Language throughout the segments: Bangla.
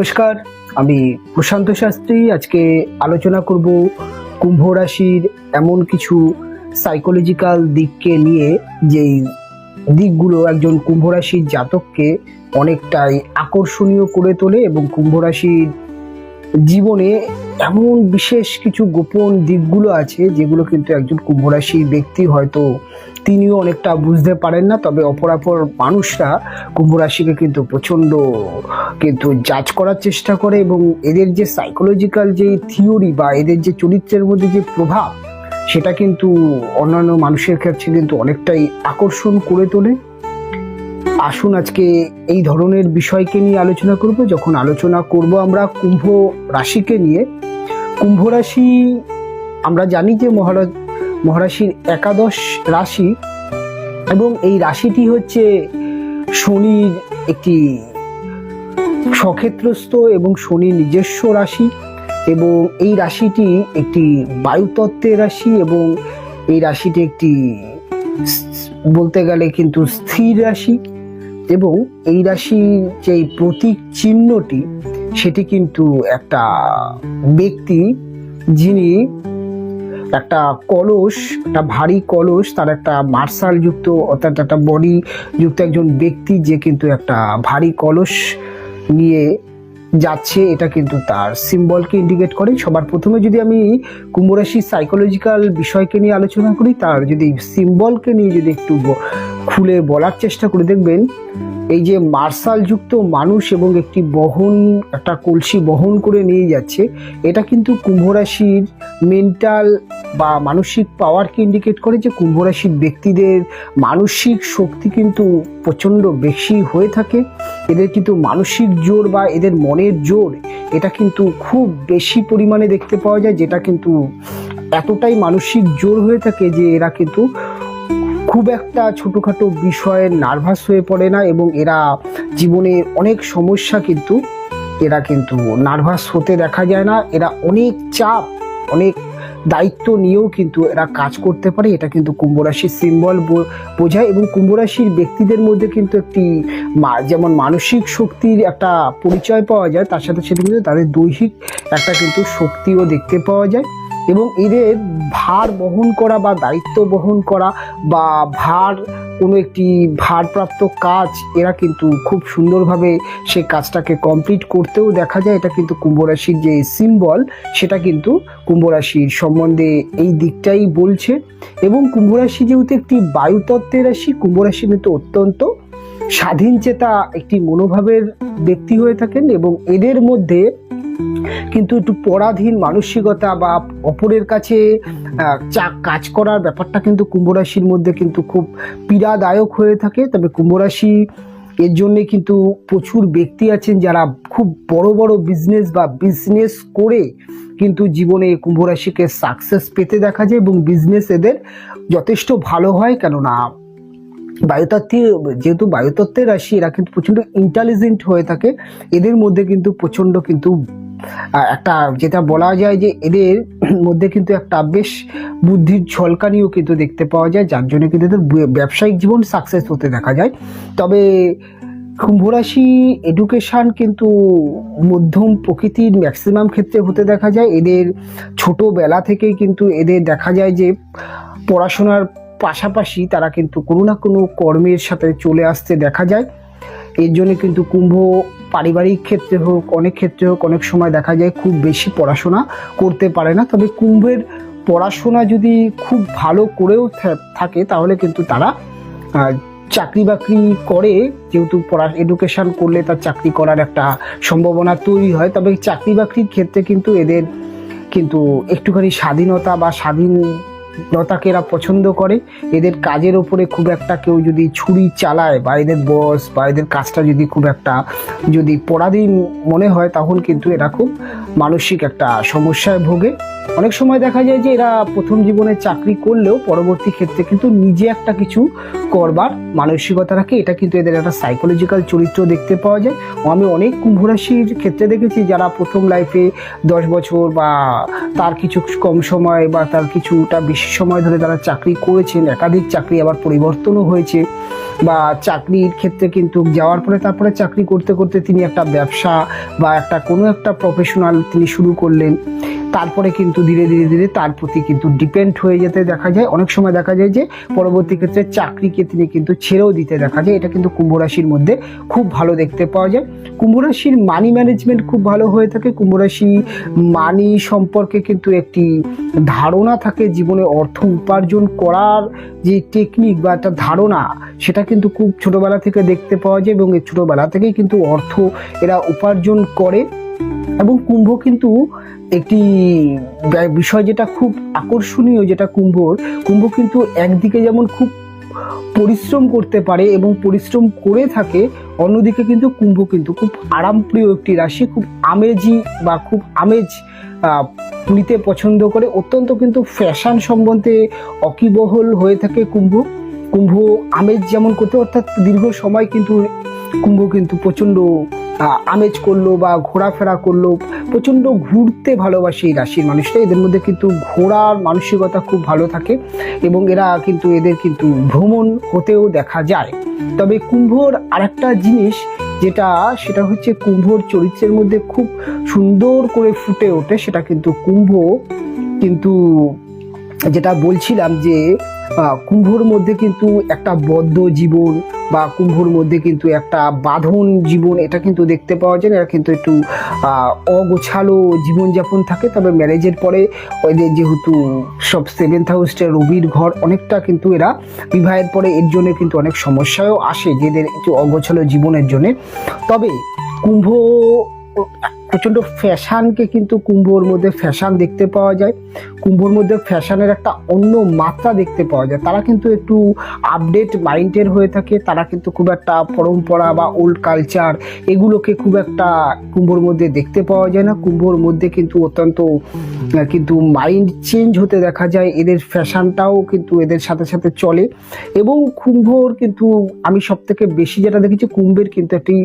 নমস্কার, আমি প্রশান্ত শাস্ত্রী। আজকে আলোচনা করব কুম্ভ রাশির এমন কিছু সাইকোলজিক্যাল দিককে নিয়ে, যেই দিকগুলো একজন কুম্ভ রাশির জাতককে অনেকটাই আকর্ষণীয় করে তোলে এবং কুম্ভ রাশির জীবনে এমন বিশেষ কিছু গোপন দিকগুলো আছে যেগুলো কিন্তু একজন কুম্ভ রাশির ব্যক্তি হয়তো তিনিও অনেকটা বুঝতে পারেন না। তবে অপরাপর মানুষরা কুম্ভ রাশিকে কিন্তু প্রচণ্ড জাজ করার চেষ্টা করে এবং এদের যে সাইকোলজিক্যাল যে থিওরি বা এদের যে চরিত্রের মধ্যে যে প্রভাব, সেটা কিন্তু অন্যান্য মানুষের কাছে কিন্তু অনেকটাই আকর্ষণ করে তোলে। আসুন আজকে এই ধরনের বিষয়কে নিয়ে আলোচনা করব। যখন আলোচনা করব আমরা কুম্ভ রাশিকে নিয়ে, কুম্ভ রাশি আমরা জানি যে মহারাশির একাদশ রাশি এবং এই রাশিটি হচ্ছে শনির একটি স্বক্ষেত্রস্থ এবং শনির নিজস্ব রাশি এবং এই রাশিটি একটি বায়ুতত্ত্বের রাশি এবং এই রাশিটি একটি বলতে গেলে কিন্তু স্থির রাশি এবং এই রাশির যে প্রতীক চিহ্নটি সেটি কিন্তু একটা ব্যক্তি, যিনি একটা কলস, একটা ভারী কলস, তার একটা মার্শাল যুক্ত অর্থাৎ একটা বডি যুক্ত একজন ব্যক্তি যে কিন্তু একটা ভারী কলস নিয়ে যাচ্ছে, এটা কিন্তু তার সিম্বলকে ইন্ডিকেট করে। সবার প্রথমে যদি আমি কুম্ভ রাশির সাইকোলজিক্যাল বিষয়কে নিয়ে আলোচনা করি, তার যদি সিম্বলকে নিয়ে যদি একটু খুলে বলার চেষ্টা করে, দেখবেন এই যে মার্শাল যুক্ত মানুষ এবং একটি একটা কলসি বহন করে নিয়ে যাচ্ছে, এটা কিন্তু কুম্ভ রাশির মেন্টাল বা মানসিক পাওয়ারকে ইন্ডিকেট করে। যে কুম্ভ রাশির ব্যক্তিদের মানসিক শক্তি কিন্তু প্রচণ্ড বেশি হয়ে থাকে, এদের কিন্তু মানসিক জোর বা এদের মনের জোর এটা কিন্তু খুব বেশি পরিমাণে দেখতে পাওয়া যায়, যেটা কিন্তু এতটাই মানসিক জোর হয়ে থাকে যে এরা কিন্তু খুব একটা ছোটোখাটো বিষয়ে নার্ভাস হয়ে পড়ে না এবং এরা জীবনের অনেক সমস্যা কিন্তু এরা কিন্তু নার্ভাস হতে দেখা যায় না। এরা অনেক চাপ, অনেক দায়িত্ব নিয়েও কিন্তু এরা কাজ করতে পারে, এটা কিন্তু কুম্ভ রাশির সিম্বল বোঝায়। এবং কুম্ভ রাশির ব্যক্তিদের মধ্যে কিন্তু একটি যেমন মানসিক শক্তির একটা পরিচয় পাওয়া যায়, তার সাথে সাথে কিন্তু তাদের দৈহিক একটা কিন্তু শক্তিও দেখতে পাওয়া যায় এবং এদের ভার বহন করা বা দায়িত্ব বহন করা বা কোনো একটি ভারপ্রাপ্ত কাজ এরা কিন্তু খুব সুন্দরভাবে সেই কাজটাকে কমপ্লিট করতেও দেখা যায়। এটা কিন্তু কুম্ভ রাশির যে সিম্বল সেটা কিন্তু কুম্ভ রাশির সম্বন্ধে এই দিকটাই বলছে। এবং কুম্ভ রাশি যেহেতু একটি বায়ুতত্ত্বের রাশি, কুম্ভ রাশি কিন্তু অত্যন্ত স্বাধীনচেতা একটি মনোভাবের ব্যক্তি হয়ে থাকেন এবং এদের মধ্যে কিন্তু একটু পরাধীন মানসিকতা বা অপরের কাছে কাজ করার ব্যাপারটা কিন্তু কুম্ভ রাশির মধ্যে কিন্তু খুব পীড়াদায়ক হয়ে থাকে। তবে কুম্ভ রাশি এর জন্যে কিন্তু প্রচুর ব্যক্তি আছেন যারা খুব বড় বড় বিজনেস করে কিন্তু জীবনে কুম্ভ রাশিকে সাকসেস পেতে দেখা যায় এবং বিজনেস এদের যথেষ্ট ভালো হয়। কেননা যেহেতু বায়ুতত্ত্বের রাশি, এরা কিন্তু প্রচণ্ড ইন্টেলিজেন্ট হয়ে থাকে। এদের মধ্যে কিন্তু প্রচণ্ড কিন্তু একটা যেটা বলা যায় যে এদের মধ্যে কিন্তু একটা বেশ বুদ্ধির ঝলকানিও কিন্তু দেখতে পাওয়া যায়, যার জন্য কিন্তু এদের ব্যবসায়িক জীবন সাকসেস হতে দেখা যায়। তবে কুম্ভ রাশি এডুকেশন কিন্তু মধ্যম প্রকৃতির ম্যাক্সিমাম ক্ষেত্রে হতে দেখা যায়। এদের ছোটবেলা থেকেই কিন্তু এদের দেখা যায় যে পড়াশোনার পাশাপাশি তারা কিন্তু কোনো না কোনো কর্মের সাথে চলে আসতে দেখা যায়। এর জন্য কিন্তু কুম্ভ পারিবারিক ক্ষেত্রে হোক, অনেক ক্ষেত্রে হোক, অনেক সময় দেখা যায় খুব বেশি পড়াশোনা করতে পারে না। তবে কুম্ভের পড়াশোনা যদি খুব ভালো করেও থাকে তাহলে কিন্তু তারা চাকরি বাকরি করে, যেহেতু এডুকেশন করলে তার চাকরি করার একটা সম্ভাবনা তৈরি হয়। তবে চাকরি বাকরির ক্ষেত্রে কিন্তু এদের কিন্তু একটুখানি স্বাধীনতা বা স্বাধীনতাকে এরা পছন্দ করে। এদের কাজের ওপরে খুব একটা কেউ যদি ছুরি চালায় বা এদের বস বা এদের কাজটা যদি খুব একটা পরাধীন মনে হয়, তখন কিন্তু এরা খুব মানসিক একটা সমস্যায় ভোগে। অনেক সময় দেখা যায় যে এরা প্রথম জীবনে চাকরি করলেও পরবর্তী ক্ষেত্রে কিন্তু নিজে একটা কিছু করবার মানসিকতা রাখে, এটা কিন্তু এদের একটা সাইকোলজিক্যাল চরিত্র দেখতে পাওয়া যায়। আমি অনেক কুম্ভ রাশির ক্ষেত্রে দেখেছি যারা প্রথম লাইফে 10 বছর বা তার কিছু কম সময় বা তার কিছুটা বেশি বেশি সময় ধরে তারা চাকরি করেছেন, একাধিক চাকরি আবার পরিবর্তনও হয়েছে, বা চাকরির ক্ষেত্রে কিন্তু যাওয়ার পরে তারপরে চাকরি করতে করতে তিনি একটা ব্যবসা বা একটা কোনো একটা প্রফেশনাল তিনি শুরু করলেন। তারপরে কিন্তু ধীরে ধীরে ধীরে তার প্রতি কিন্তু ডিপেন্ড হয়ে যেতে দেখা যায়। অনেক সময় দেখা যায় যে পরবর্তী ক্ষেত্রে চাকরিকে তিনি কিন্তু ছেড়েও দিতে দেখা যায়। এটা কিন্তু কুম্ভ রাশির মধ্যে খুব ভালো দেখতে পাওয়া যায়। কুম্ভ রাশির মানি ম্যানেজমেন্ট খুব ভালো হয়ে থাকে। কুম্ভ রাশি মানি সম্পর্কে কিন্তু একটি ধারণা থাকে, জীবনে অর্থ উপার্জন করার যে টেকনিক বা একটা ধারণা, সেটা কিন্তু খুব ছোটবেলা থেকে দেখতে পাওয়া যায়, এবং এই ছোটবেলা থেকেই কিন্তু অর্থ এরা উপার্জন করে। এবং কুম্ভ কিন্তু একটি বিষয় যেটা খুব আকর্ষণীয়, যেটা কুম্ভ কিন্তু একদিকে যেমন খুব পরিশ্রম করতে পারে এবং পরিশ্রম করে থাকে, অন্যদিকে কিন্তু কুম্ভ কিন্তু খুব আরামপ্রিয় একটি রাশি, খুব আমেজি বা খুব আমেজ নিতে পছন্দ করে। অত্যন্ত কিন্তু ফ্যাশন সম্বন্ধে অকিবহল হয়ে থাকে কুম্ভ আমেজ যেমন করতে, অর্থাৎ দীর্ঘ সময় কিন্তু কুম্ভ কিন্তু প্রচণ্ড আমেজ করলো বা ঘোরাফেরা করলো, প্রচণ্ড ঘুরতে ভালোবাসে এই রাশির মানুষরা। এদের মধ্যে কিন্তু ঘোরার মানসিকতা খুব ভালো থাকে, এবং এদের কিন্তু ভ্রমণ হতেও দেখা যায়। তবে কুম্ভর আরেকটা জিনিস সেটা হচ্ছে কুম্ভর চরিত্রের মধ্যে খুব সুন্দর করে ফুটে ওঠে, সেটা কিন্তু কুম্ভ কিন্তু যেটা বলছিলাম যে কুম্ভর মধ্যে কিন্তু একটা বদ্ধ জীবন বা কুম্ভর মধ্যে কিন্তু একটা বাঁধন জীবন, এটা কিন্তু দেখতে পাওয়া যায়। এরা কিন্তু একটু অগোছালো জীবনযাপন থাকে। তবে ম্যারেজের পরে ওদের যেহেতু সব 7th হাউসটা রবির ঘর, অনেকটা কিন্তু এরা বিবাহের পরে এর জন্য কিন্তু অনেক সমস্যাও আসে, যে এদের একটু অগোছালো জীবনের জন্য। তবে কুম্ভ প্রচণ্ড ফ্যাশনকে কিন্তু কুম্ভর মধ্যে ফ্যাশন দেখতে পাওয়া যায়। কুম্ভর মধ্যে ফ্যাশনের একটা অন্য মাত্রা দেখতে পাওয়া যায়। তারা কিন্তু একটু আপডেট মাইন্ডের হয়ে থাকে। তারা কিন্তু খুব একটা পরম্পরা বা ওল্ড কালচার এগুলোকে খুব একটা কুম্ভর মধ্যে দেখতে পাওয়া যায় না। কুম্ভর মধ্যে কিন্তু অত্যন্ত কিন্তু মাইন্ড চেঞ্জ হতে দেখা যায়। এদের ফ্যাশনটাও কিন্তু এদের সাথে সাথে চলে। এবং কুম্ভর কিন্তু আমি সব থেকে বেশি যেটা দেখেছি, কুম্ভের কিন্তু একটি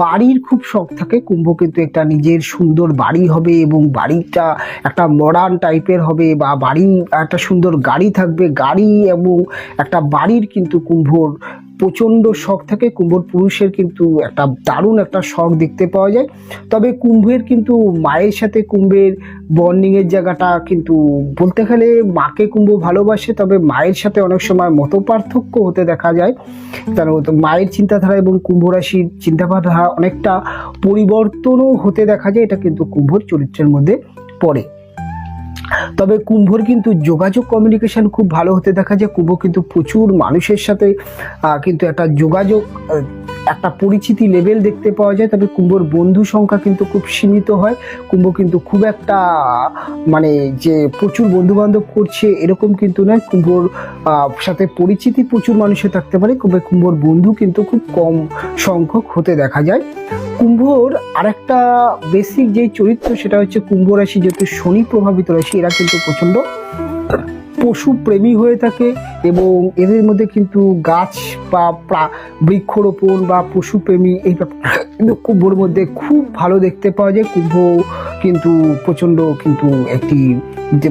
বাড়ির খুব শখ থাকে। কুম্ভ কিন্তু একটা নিজের সুন্দর বাড়ি হবে, এবং বাড়িটা একটা মডার্ন টাইপের হবে, বা একটা সুন্দর গাড়ি থাকবে। গাড়ি এবং একটা বাড়ির কিন্তু কুম্ভর প্রচণ্ড শখ থাকে। কুম্ভর পুরুষের কিন্তু একটা দারুণ একটা শখ দেখতে পাওয়া যায়। তবে কুম্ভের কিন্তু মায়ের সাথে কুম্ভের বন্ডিংয়ের জায়গাটা কিন্তু বলতে গেলে, মাকে কুম্ভ ভালোবাসে, তবে মায়ের সাথে অনেক সময় মতপার্থক্য হতে দেখা যায়। কারণ মায়ের চিন্তাধারা এবং কুম্ভ রাশির চিন্তাধারা অনেকটা পরিবর্তনও হতে দেখা যায়। এটা কিন্তু কুম্ভর চরিত্রের মধ্যে পড়ে। তবে কুম্ভর কিন্তু যোগাযোগ কমিউনিকেশন খুব ভালো হতে দেখা যায়। কুম্ভ কিন্তু প্রচুর মানুষের সাথে কিন্তু একটা যোগাযোগ, একটা পরিচিতি লেভেল দেখতে পাওয়া যায়। তবে কুম্ভর বন্ধু সংখ্যা কিন্তু খুব সীমিত হয়। কুম্ভ কিন্তু খুব একটা যে প্রচুর বন্ধু বান্ধব করছে এরকম কিন্তু নয়। কুম্ভর সাথে পরিচিতি প্রচুর মানুষের থাকতে পারে, কুম্ভর বন্ধু কিন্তু খুব কম সংখ্যক হতে দেখা যায়। কুম্ভর আরেকটা বেসিক যে চরিত্র, সেটা হচ্ছে কুম্ভ রাশি যেহেতু শনি প্রভাবিত রাশি, এরা কিন্তু প্রচন্ড পশু প্রেমী হয়ে থাকে, এবং এদের মধ্যে কিন্তু গাছ বা বৃক্ষরোপণ বা পশু প্রেমী এই কিন্তু কুম্ভর মধ্যে খুব ভালো দেখতে পাওয়া যায়। কুম্ভ কিন্তু প্রচন্ড কিন্তু একটি যে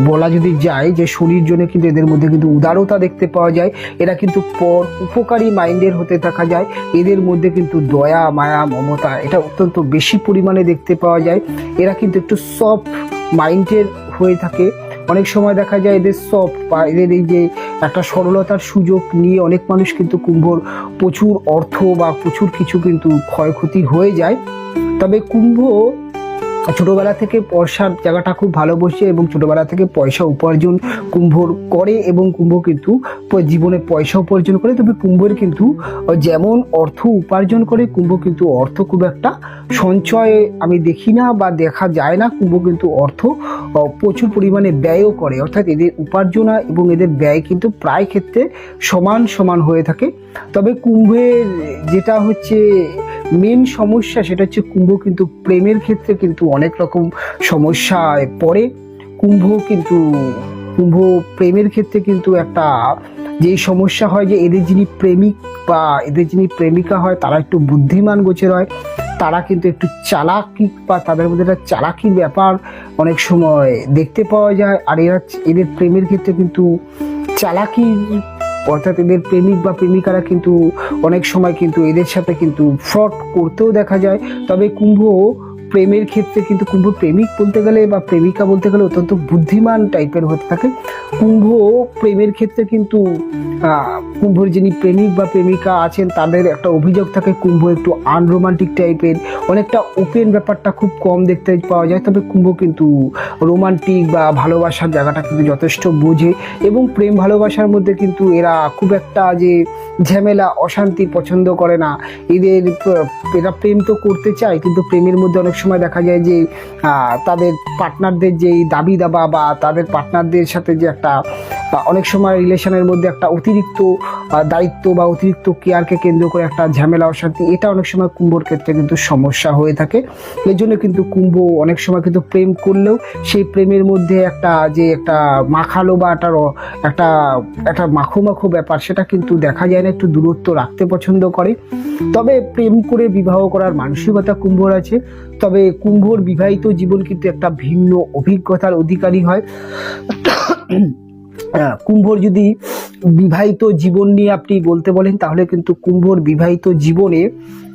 বলা যদি যায় যে শনির জন্য কিন্তু এদের মধ্যে কিন্তু উদারতা দেখতে পাওয়া যায়। এরা কিন্তু উপকারী মাইন্ডের হতে দেখা যায়। এদের মধ্যে কিন্তু দয়া মায়া মমতা এটা অত্যন্ত বেশি পরিমাণে দেখতে পাওয়া যায়। এরা কিন্তু একটু সফট মাইন্ডের হয়ে থাকে। অনেক সময় দেখা যায় এদের সফট বা এদের এই যে একটা সরলতার সুযোগ নিয়ে অনেক মানুষ কিন্তু কুম্ভর প্রচুর অর্থ বা প্রচুর কিছু কিন্তু ক্ষয়ক্ষতি হয়ে যায়। তবে কুম্ভ ছোটবেলা থেকে পয়সার জায়গাটা খুব ভালো বসে, এবং ছোটবেলা থেকে পয়সা উপার্জন কুম্ভর করে, এবং কুম্ভ কিন্তু জীবনে পয়সা উপার্জন করে। তবে কুম্ভের কিন্তু যেমন অর্থ উপার্জন করে, কুম্ভ কিন্তু অর্থ খুব একটা সঞ্চয় আমি দেখি না বা দেখা যায় না। কুম্ভ কিন্তু অর্থ প্রচুর পরিমাণে ব্যয়ও করে, অর্থাৎ এদের উপার্জন এবং এদের ব্যয় কিন্তু প্রায় ক্ষেত্রে সমান সমান হয়ে থাকে। তবে কুম্ভের যেটা হচ্ছে মেন সমস্যা, সেটা হচ্ছে কুম্ভ কিন্তু প্রেমের ক্ষেত্রে কিন্তু অনেক রকম সমস্যায় পড়ে। কুম্ভ প্রেমের ক্ষেত্রে কিন্তু একটা যেই সমস্যা হয় যে এদের যিনি প্রেমিক বা এদের যিনি প্রেমিকা হয় তারা একটু বুদ্ধিমান গোছের হয়। তারা কিন্তু একটু চালাকি বা তাদের মধ্যে একটা চালাকির ব্যাপার অনেক সময় দেখতে পাওয়া যায়। আর এদের প্রেমের ক্ষেত্রে কিন্তু চালাকি, অর্থাৎ এদের প্রেমিক বা প্রেমিকারা কিন্তু অনেক সময় কিন্তু এদের সাথে কিন্তু ফ্রড করতেও দেখা যায়। তবে কুম্ভ প্রেমের ক্ষেত্রে কিন্তু কুম্ভ প্রেমিক বলতে গেলে বা প্রেমিকা বলতে গেলে অত্যন্ত বুদ্ধিমান টাইপের হতে থাকে। কুম্ভ প্রেমের ক্ষেত্রে কিন্তু কুম্ভর যিনি প্রেমিক বা প্রেমিকা আছেন তাদের একটা অভিযোগ থাকে কুম্ভ একটু আনরোমান্টিক টাইপের, অনেকটা ওপেন ব্যাপারটা খুব কম দেখতে পাওয়া যায়। তবে কুম্ভ কিন্তু রোমান্টিক বা ভালোবাসার জায়গাটা কিন্তু যথেষ্ট বোঝে এবং প্রেম ভালোবাসার মধ্যে কিন্তু এরা খুব একটা যে ঝামেলা অশান্তি পছন্দ করে না। এরা প্রেম তো করতে চায়, কিন্তু প্রেমের মধ্যে অনেক সময় দেখা যায় যে তাদের পার্টনারদের যেই দাবি দাবা বা তাদের পার্টনারদের সাথে যে একটা অনেক সময় রিলেশনের মধ্যে একটা অতিরিক্ত দায়িত্ব বা অতিরিক্ত কেয়ারকে কেন্দ্র করে একটা ঝামেলা অশান্তি, এটা অনেক সময় কুম্ভর ক্ষেত্রে কিন্তু সমস্যা হয়ে থাকে। এর জন্য কিন্তু কুম্ভ অনেক সময় কিন্তু প্রেম করলেও সেই প্রেমের মধ্যে একটা মাখালো বা একটা মাখো মাখো ব্যাপার সেটা কিন্তু দেখা যায় না, একটু দূরত্ব রাখতে পছন্দ করে। তবে প্রেম করে বিবাহ করার মানসিকতা কুম্ভর আছে। তবে কুম্ভর বিবাহিত জীবন কিন্তু একটা ভিন্ন অভিজ্ঞতার অধিকারী হয়। কুম্ভর যদি বিবাহিত জীবন নিয়ে আপনি বলতে বলেন তাহলে কিন্তু কুম্ভর বিবাহিত জীবনে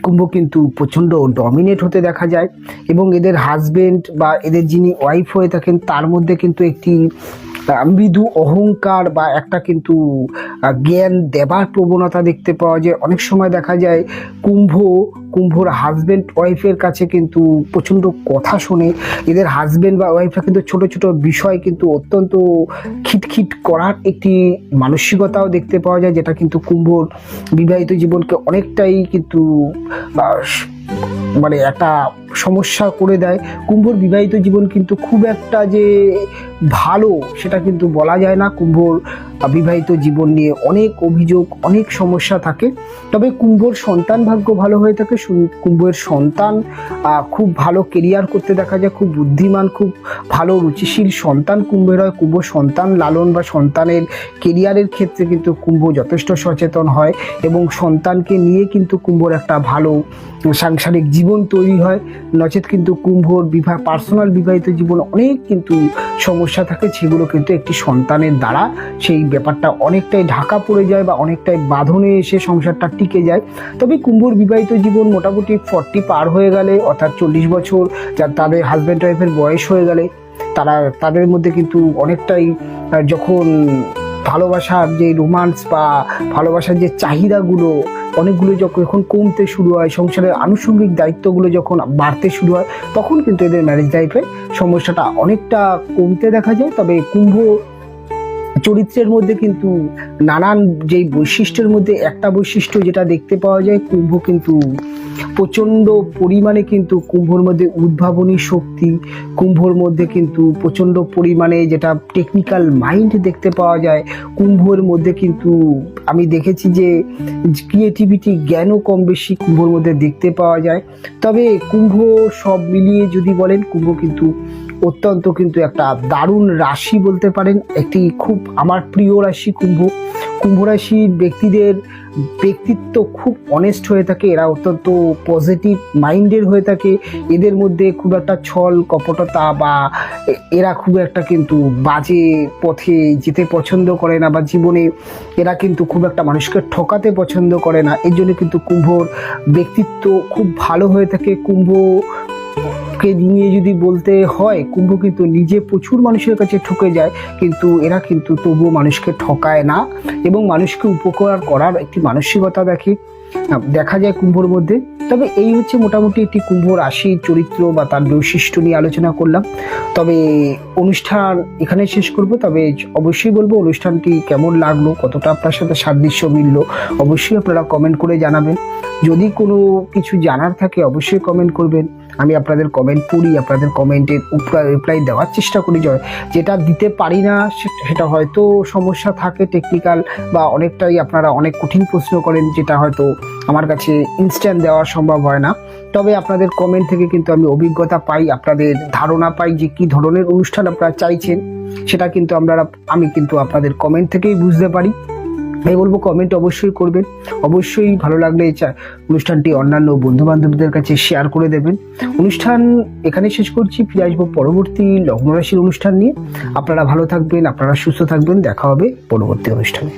কুম্ভ কিন্তু প্রচণ্ড ডমিনেট হতে দেখা যায় এবং এদের হাজবেন্ড বা এদের যিনি ওয়াইফ হয়ে থাকেন তার মধ্যে কিন্তু একটি মৃদু অহংকার বা একটা কিন্তু জ্ঞান দেবার প্রবণতা দেখতে পাওয়া যায়। অনেক সময় দেখা যায় কুম্ভর হাজবেন্ড ওয়াইফের কাছে কিন্তু প্রচণ্ড কথা শোনে। এদের হাজবেন্ড বা ওয়াইফরা কিন্তু ছোট ছোট বিষয় কিন্তু অত্যন্ত খিটখিট করার একটি মানসিকতাও দেখতে পাওয়া যায়, যেটা কিন্তু কুম্ভর বিবাহিত জীবনকে অনেকটাই কিন্তু মানে একটা সমস্যা করে দেয়। কুম্ভর বিবাহিত জীবন কিন্তু খুব একটা যে ভালো সেটা কিন্তু বলা যায় না। কুম্ভর বিবাহিত জীবন নিয়ে অনেক অভিযোগ, অনেক সমস্যা থাকে। তবে কুম্ভর সন্তান ভাগ্য ভালো হয়ে থাকে। কুম্ভের সন্তান খুব ভালো কেরিয়ার করতে দেখা যায়, খুব বুদ্ধিমান, খুব ভালো রুচিশীল সন্তান কুম্ভের হয়। কুম্ভ সন্তান লালন বা সন্তানের কেরিয়ারের ক্ষেত্রে কিন্তু কুম্ভ যথেষ্ট সচেতন হয় এবং সন্তানকে নিয়ে কিন্তু কুম্ভর একটা ভালো সাংসারিক জীবন তৈরি হয়। নচেত কিন্তু কুম্ভর পার্সোনাল বিবাহিত জীবন অনেক কিন্তু সমস্যা থাকে, সেগুলো কিন্তু একটি সন্তানের দ্বারা সেই ব্যাপারটা অনেকটাই ঢাকা পড়ে যায় বা অনেকটাই বাঁধনে এসে সংসারটা টিকে যায়। তবে কুম্ভর বিবাহিত জীবন মোটামুটি 40 পার হয়ে গেলে, অর্থাৎ 40 বছর তাদের হাজব্যান্ড ওয়াইফের বয়স হয়ে গেলে তাদের মধ্যে কিন্তু অনেকটাই যখন ভালোবাসার যে রোমান্স বা ভালোবাসার যে চাহিদাগুলো অনেকগুলো যখন কমতে শুরু হয়, সংসারের আনুষঙ্গিক দায়িত্বগুলো যখন বাড়তে শুরু হয়, তখন কিন্তু এদের ম্যারেজ লাইফে সমস্যাটা অনেকটা কমতে দেখা যায়। তবে কুম্ভ চরিত্রের মধ্যে কিন্তু নানান যেই বৈশিষ্ট্যের মধ্যে একটা বৈশিষ্ট্য যেটা দেখতে পাওয়া যায়, কুম্ভ কিন্তু প্রচণ্ড পরিমাণে কিন্তু কুম্ভর মধ্যে উদ্ভাবনী শক্তি, কুম্ভর মধ্যে কিন্তু প্রচণ্ড পরিমাণে যেটা টেকনিক্যাল মাইন্ড দেখতে পাওয়া যায়। কুম্ভর মধ্যে কিন্তু আমি দেখেছি যে ক্রিয়েটিভিটি, জ্ঞানও কম বেশি কুম্ভর মধ্যে দেখতে পাওয়া যায়। তবে কুম্ভ সব মিলিয়ে যদি বলেন, কুম্ভ কিন্তু অত্যন্ত কিন্তু একটা দারুণ রাশি বলতে পারেন, একটি খুব আমার প্রিয় রাশি কুম্ভ। কুম্ভ রাশির ব্যক্তিদের ব্যক্তিত্ব খুব অনেস্ট হয়ে থাকে, এরা অত্যন্ত পজিটিভ মাইন্ডের হয়ে থাকে। এদের মধ্যে খুব একটা ছল কপটতা বা এরা খুব একটা কিন্তু বাজে পথে যেতে পছন্দ করে না বা জীবনে এরা কিন্তু খুব একটা মানুষকে ঠকাতে পছন্দ করে না। এর জন্য কিন্তু কুম্ভর ব্যক্তিত্ব খুব ভালো হয়ে থাকে। কুম্ভকে নিয়ে যদি বলতে হয়, কুম্ভ কিন্তু নিজে প্রচুর মানুষের কাছে ঠকে যায়, কিন্তু এরা কিন্তু তবুও মানুষকে ঠকায় না এবং মানুষকে উপকার করার একটি মানসিকতা দেখা যায় কুম্ভর মধ্যে। তবে এই হচ্ছে মোটামুটি একটি কুম্ভ রাশির চরিত্র বা তার বৈশিষ্ট্য নিয়ে আলোচনা করলাম। তবে অনুষ্ঠান এখানে শেষ করব। তবে অবশ্যই বলবো অনুষ্ঠানটি কেমন লাগলো, কতটা আপনার সাথে সাদৃশ্য মিললো, অবশ্যই আপনারা কমেন্ট করে জানাবেন। যদি কোনো কিছু জানার থাকে অবশ্যই কমেন্ট করবেন, আমি আপনাদের কমেন্ট পড়ি, আপনাদের কমেন্টের রিপ্লাই দেওয়ার চেষ্টা করি। যেটা দিতে পারি না সেটা হয়তো সমস্যা থাকে টেকনিক্যাল বা অনেকটাই আপনারা অনেক কঠিন প্রশ্ন করেন, যেটা হয়তো আমার কাছে ইনস্ট্যান্ট দেওয়া সম্ভব হয় না। তবে আপনাদের কমেন্ট থেকে কিন্তু আমি অভিজ্ঞতা পাই, আপনাদের ধারণা পাই যে কী ধরনের অনুষ্ঠান আপনারা চাইছেন, সেটা কিন্তু আমি কিন্তু আপনাদের কমেন্ট থেকেই বুঝতে পারি। আমি বলবো কমেন্ট অবশ্যই করবেন, অবশ্যই ভালো লাগলে এই অনুষ্ঠানটি অন্যান্য বন্ধু বান্ধবদের কাছে শেয়ার করে দেবেন। অনুষ্ঠান এখানে শেষ করছি, ফিরে আসবো পরবর্তী লগ্ন রাশির অনুষ্ঠান নিয়ে। আপনারা ভালো থাকবেন, আপনারা সুস্থ থাকবেন, দেখা হবে পরবর্তী অনুষ্ঠানে।